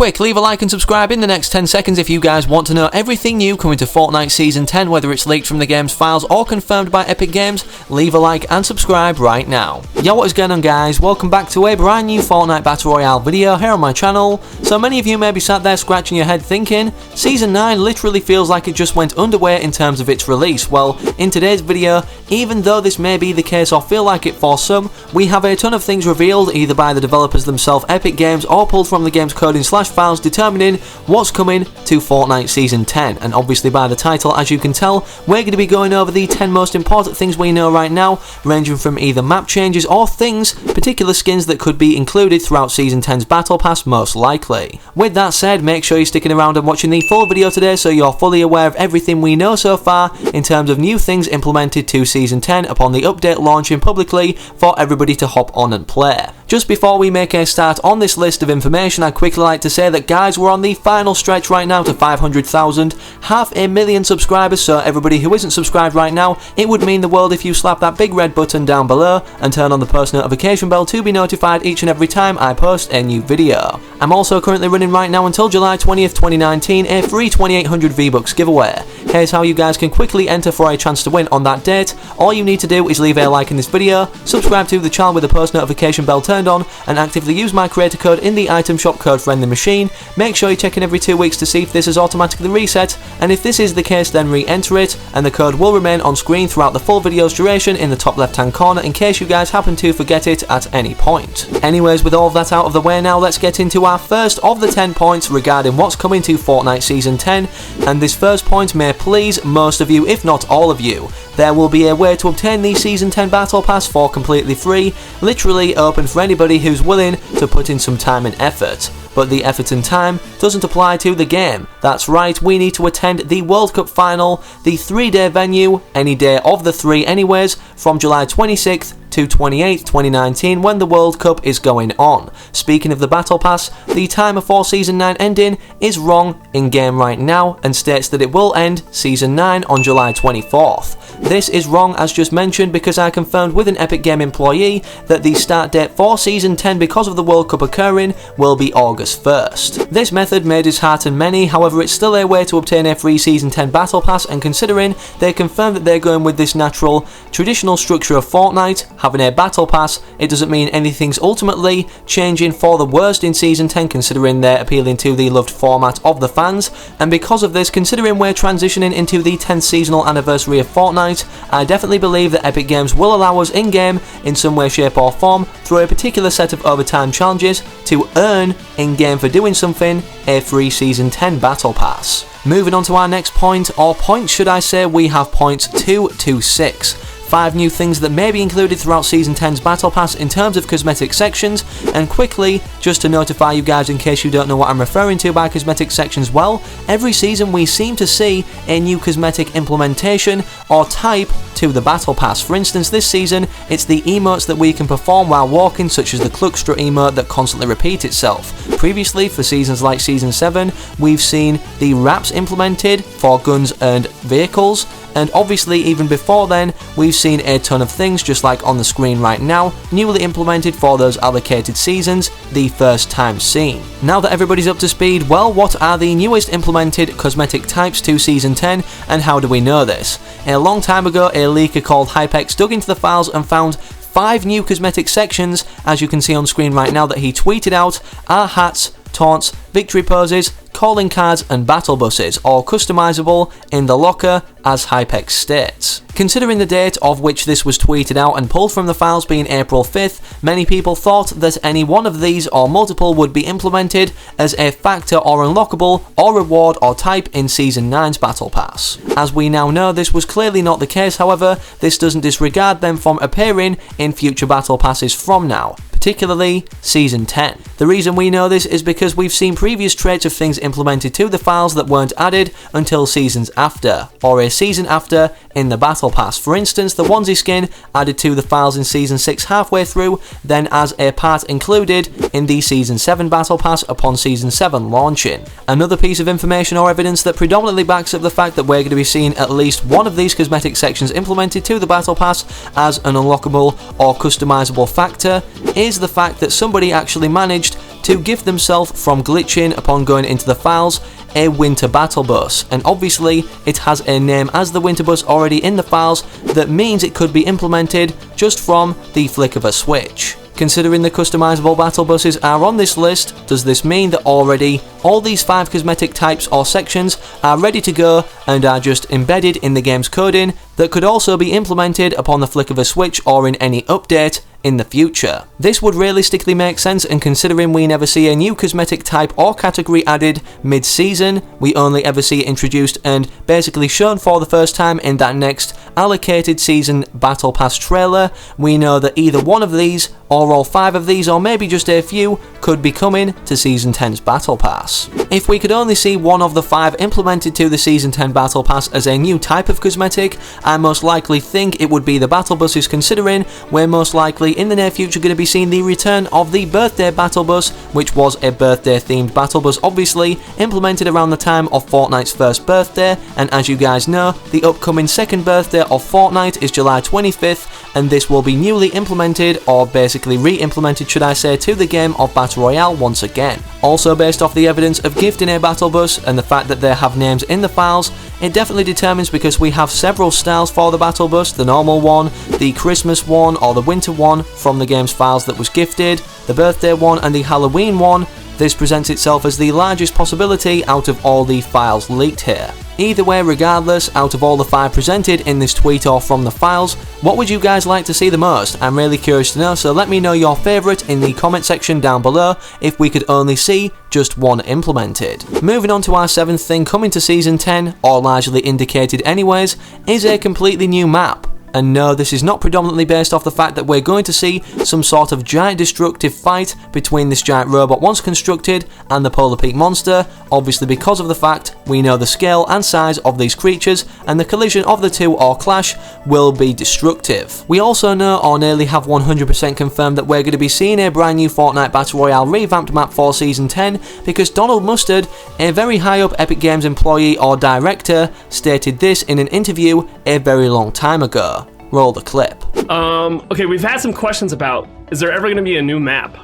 Quick, leave a like and subscribe in the next 10 seconds if you guys want to know everything new coming to Fortnite Season 10, whether it's leaked from the game's files or confirmed by Epic Games. Leave a like and subscribe right now. Yo, what is going on guys? Welcome back to a brand new Fortnite Battle Royale video here on my channel. So many of you may be sat there scratching your head thinking, Season 9 literally feels like it just went underway in terms of its release. Well, in today's video, even though this may be the case or feel like it for some, we have a ton of things revealed either by the developers themselves, Epic Games, or pulled from the game's coding/files determining what's coming to Fortnite Season 10. And obviously by the title, as you can tell, we're going to be going over the 10 most important things we know right now, ranging from either map changes or things, particular skins that could be included throughout Season 10's Battle Pass most likely. With that said, make sure you're sticking around and watching the full video today so you're fully aware of everything we know so far in terms of new things implemented to Season 10 upon the update launching publicly for everybody to hop on and play. Just before we make a start on this list of information, I'd quickly like to say that guys, we're on the final stretch right now to 500,000, 500,000 subscribers, so everybody who isn't subscribed right now, it would mean the world if you slap that big red button down below and turn on the post notification bell to be notified each and every time I post a new video. I'm also currently running right now until July 20th, 2019, a free 2800 V-Bucks giveaway. Here's how you guys can quickly enter for a chance to win on that date. All you need to do is leave a like in this video, subscribe to the channel with the post notification bell turned on, and actively use my creator code in the item shop code friendly machine. Make sure you're checking every 2 weeks to see if this is automatically reset, and if this is the case then re-enter it, and the code will remain on screen throughout the full video's duration in the top left hand corner in case you guys happen to forget it at any point. Anyways, with all of that out of the way now, let's get into our first of the 10 points regarding what's coming to Fortnite Season 10, and this first point may please most of you, if not all of you. There will be a way to obtain the Season 10 Battle Pass for completely free, literally open for anybody who's willing to put in some time and effort. But the effort and time doesn't apply to the game. That's right, we need to attend the World Cup final, the 3-day venue, any day of the 3 anyways, from July 26th to 28th, 2019, when the World Cup is going on. Speaking of the Battle Pass, the timer for Season 9 ending is wrong in-game right now and states that it will end Season 9 on July 24th. This is wrong as just mentioned because I confirmed with an Epic Game employee that the start date for Season 10 because of the World Cup occurring will be August 1st. This method may dishearten many, however it's still a way to obtain a free Season 10 Battle Pass, and considering they confirmed that they're going with this natural, traditional structure of Fortnite, having a Battle Pass, it doesn't mean anything's ultimately changing for the worst in Season 10 considering they're appealing to the loved format of the fans, and because of this, considering we're transitioning into the 10th seasonal anniversary of Fortnite, I definitely believe that Epic Games will allow us in-game in some way, shape or form through a particular set of overtime challenges to earn in-game for doing something a free Season 10 Battle Pass. Moving on to our next point, or points should I say, we have points 2 to 6. 5 new things that may be included throughout Season 10's Battle Pass in terms of cosmetic sections, and quickly, just to notify you guys in case you don't know what I'm referring to by cosmetic sections, well, every season we seem to see a new cosmetic implementation or type to the Battle Pass. For instance, this season, it's the emotes that we can perform while walking, such as the Cluckstra emote that constantly repeats itself. Previously, for seasons like Season 7, we've seen the wraps implemented for guns and vehicles, and obviously even before then, we've seen a ton of things just like on the screen right now, newly implemented for those allocated seasons, the first time seen. Now that everybody's up to speed, well, what are the newest implemented cosmetic types to Season 10, and how do we know this? A long time ago, a leaker called Hypex dug into the files and found 5 new cosmetic sections, as you can see on screen right now, that he tweeted out are hats, taunts, victory poses, calling cards and battle buses, all customizable in the locker, as Hypex states. Considering the date of which this was tweeted out and pulled from the files being April 5th, many people thought that any one of these or multiple would be implemented as a factor or unlockable or reward or type in Season 9's Battle Pass. As we now know, this was clearly not the case, however, this doesn't disregard them from appearing in future Battle Passes from now, particularly Season 10. The reason we know this is because we've seen previous traits of things implemented to the files that weren't added until seasons after, or a season after in the Battle Pass. For instance, the onesie skin added to the files in Season 6 halfway through, then as a part included in the Season 7 Battle Pass upon Season 7 launching. Another piece of information or evidence that predominantly backs up the fact that we're going to be seeing at least one of these cosmetic sections implemented to the Battle Pass as an unlockable or customizable factor is the fact that somebody actually managed to gift themselves from glitching upon going into the files a winter battle bus, and obviously it has a name as the winter bus already in the files. That means it could be implemented just from the flick of a switch. Considering the customizable battle buses are on this list, does this mean that already all these 5 cosmetic types or sections are ready to go and are just embedded in the game's coding that could also be implemented upon the flick of a switch or in any update in the future? This would realistically make sense, and considering we never see a new cosmetic type or category added mid-season, we only ever see it introduced and basically shown for the first time in that next allocated season battle pass trailer, we know that either one of these or all 5 of these, or maybe just a few, could be coming to Season 10's Battle Pass. If we could only see one of the 5 implemented to the Season 10 Battle Pass as a new type of cosmetic, I most likely think it would be the Battle Buses, considering we're most likely in the near future going to be seeing the return of the Birthday Battle Bus, which was a birthday themed battle bus, obviously implemented around the time of Fortnite's first birthday, and as you guys know, the upcoming second birthday of Fortnite is July 25th, and this will be newly implemented, or basically re-implemented should I say, to the game of Battle Royale once again. Also based off the evidence of gifting a battle bus and the fact that they have names in the files, it definitely determines, because we have several styles for the battle bus: the normal one, the Christmas one or the winter one from the game's files that was gifted, the birthday one and the Halloween one. This presents itself as the largest possibility out of all the files leaked here. Either way, regardless, out of all the 5 presented in this tweet or from the files, what would you guys like to see the most? I'm really curious to know, so let me know your favourite in the comment section down below if we could only see just one implemented. Moving on to our 7th thing coming to Season 10, or largely indicated anyways, is a completely new map. And no, this is not predominantly based off the fact that we're going to see some sort of giant destructive fight between this giant robot once constructed and the Polar Peak monster, obviously because of the fact we know the scale and size of these creatures, and the collision of the two or clash will be destructive. We also know, or nearly have 100% confirmed, that we're going to be seeing a brand new Fortnite Battle Royale revamped map for Season 10, because Donald Mustard, a very high up Epic Games employee or director, stated this in an interview a very long time ago. Roll the clip. Okay, we've had some questions about, is there ever going to be a new map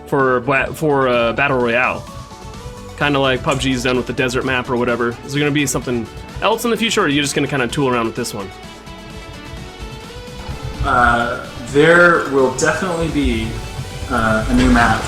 for Battle Royale? Kind of like PUBG's done with the desert map or whatever. Is there going to be something else in the future, or are you just going to kind of tool around with this one? There will definitely be a new map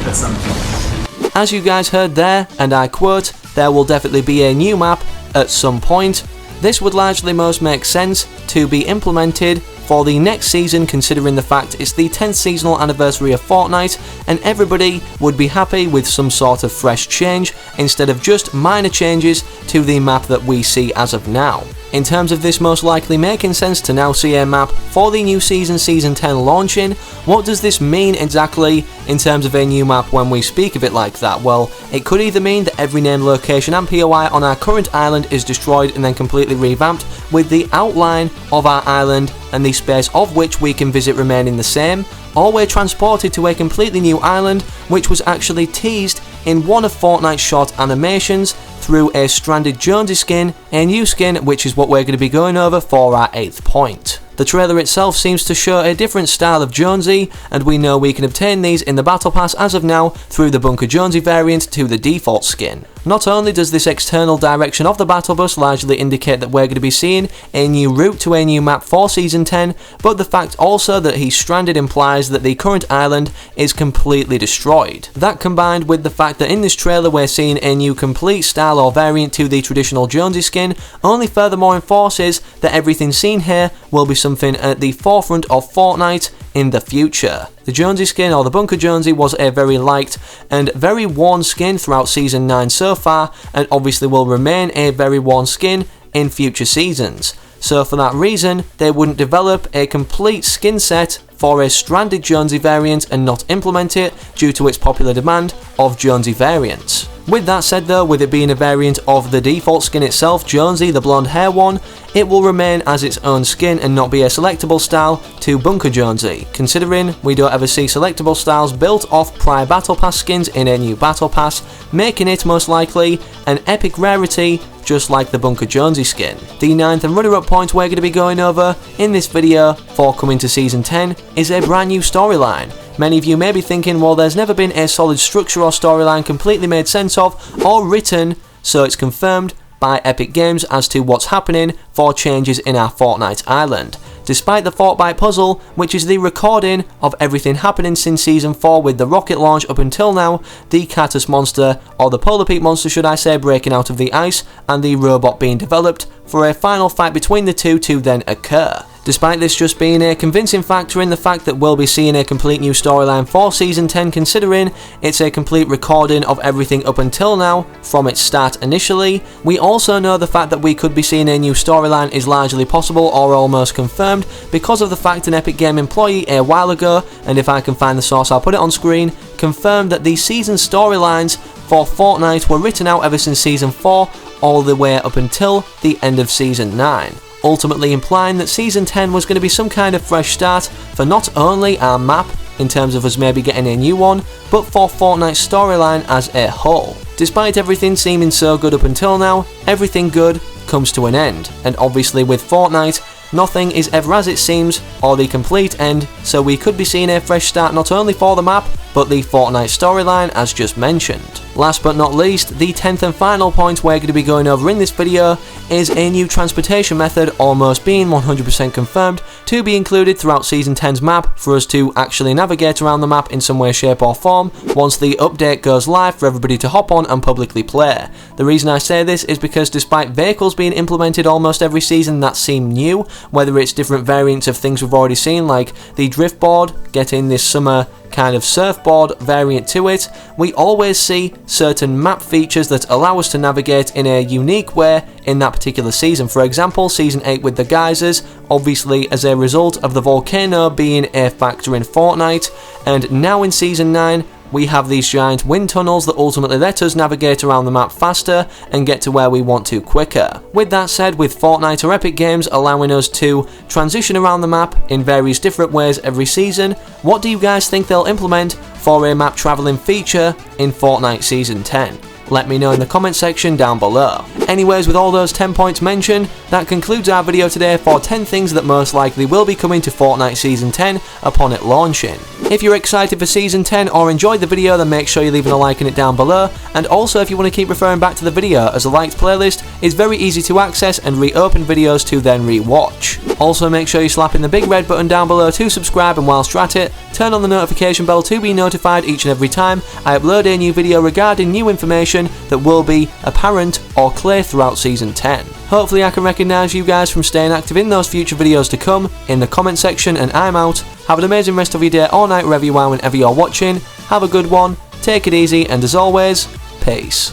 at some point. As you guys heard there, and I quote, there will definitely be a new map at some point. This would largely most make sense to be implemented for the next season, considering the fact it's the 10th seasonal anniversary of Fortnite, and everybody would be happy with some sort of fresh change instead of just minor changes to the map that we see as of now. In terms of this most likely making sense to now see a map for the new season, Season 10 launching, what does this mean exactly in terms of a new map when we speak of it like that? Well, it could either mean that every name, location and POI on our current island is destroyed and then completely revamped, with the outline of our island and the space of which we can visit remaining the same, or we're transported to a completely new island which was actually teased in one of Fortnite's short animations through a stranded Jonesy skin, a new skin, which is what we're going to be going over for our 8th point. The trailer itself seems to show a different style of Jonesy, and we know we can obtain these in the Battle Pass as of now through the Bunker Jonesy variant to the default skin. Not only does this external direction of the Battle Bus largely indicate that we're going to be seeing a new route to a new map for Season 10, but the fact also that he's stranded implies that the current island is completely destroyed. That combined with the fact that in this trailer we're seeing a new complete style or variant to the traditional Jonesy skin only furthermore enforces that everything seen here will be something at the forefront of Fortnite in the future. The Jonesy skin, or the Bunker Jonesy, was a very liked and very worn skin throughout Season 9 so far, and obviously will remain a very worn skin in future seasons. So for that reason, they wouldn't develop a complete skin set for a stranded Jonesy variant and not implement it due to its popular demand of Jonesy variants. With that said though, with it being a variant of the default skin itself, Jonesy, the blonde hair one, it will remain as its own skin and not be a selectable style to Bunker Jonesy, considering we don't ever see selectable styles built off prior Battle Pass skins in a new Battle Pass, making it most likely an epic rarity just like the Bunker Jonesy skin. The 9th and runner-up point we're going to be going over in this video for coming to Season 10 is a brand new storyline. Many of you may be thinking, well, there's never been a solid structure or storyline completely made sense of or written, so it's confirmed by Epic Games as to what's happening for changes in our Fortnite island. Despite the Fortnite puzzle, which is the recording of everything happening since Season 4 with the rocket launch up until now, the Cactus monster, or the Polar Peak monster should I say, breaking out of the ice, and the robot being developed for a final fight between the two to then occur. Despite this just being a convincing factor in the fact that we'll be seeing a complete new storyline for Season 10, considering it's a complete recording of everything up until now from its start initially, we also know the fact that we could be seeing a new storyline is largely possible or almost confirmed because of the fact an Epic Game employee a while ago, and if I can find the source I'll put it on screen, confirmed that the season storylines for Fortnite were written out ever since Season 4 all the way up until the end of Season 9. Ultimately implying that Season 10 was going to be some kind of fresh start for not only our map, in terms of us maybe getting a new one, but for Fortnite's storyline as a whole. Despite everything seeming so good up until now, everything good comes to an end, and obviously with Fortnite, nothing is ever as it seems or the complete end, so we could be seeing a fresh start not only for the map, but the Fortnite storyline as just mentioned. Last but not least, the 10th and final point we're going to be going over in this video is a new transportation method almost being 100% confirmed to be included throughout Season 10's map for us to actually navigate around the map in some way, shape or form once the update goes live for everybody to hop on and publicly play. The reason I say this is because despite vehicles being implemented almost every season that seem new, whether it's different variants of things we've already seen like the drift board getting this summer kind of surfboard variant to it, we always see certain map features that allow us to navigate in a unique way in that particular season. For example, Season 8 with the geysers, obviously as a result of the volcano being a factor in Fortnite, and now in Season 9 we have these giant wind tunnels that ultimately let us navigate around the map faster and get to where we want to quicker. With that said, with Fortnite or Epic Games allowing us to transition around the map in various different ways every season, what do you guys think they'll implement for a map traveling feature in Fortnite Season 10? Let me know in the comment section down below. Anyways, with all those 10 points mentioned, that concludes our video today for 10 things that most likely will be coming to Fortnite Season 10 upon it launching. If you're excited for Season 10 or enjoyed the video, then make sure you're leaving a like in it down below, and also if you want to keep referring back to the video, as a liked playlist is very easy to access and reopen videos to then re-watch. Also make sure you're slapping the big red button down below to subscribe, and whilst you're at it, turn on the notification bell to be notified each and every time I upload a new video regarding new information that will be apparent or clear throughout Season 10. Hopefully I can recognise you guys from staying active in those future videos to come in the comment section, and I'm out. Have an amazing rest of your day or night wherever you are whenever you're watching. Have a good one, take it easy, and as always, peace.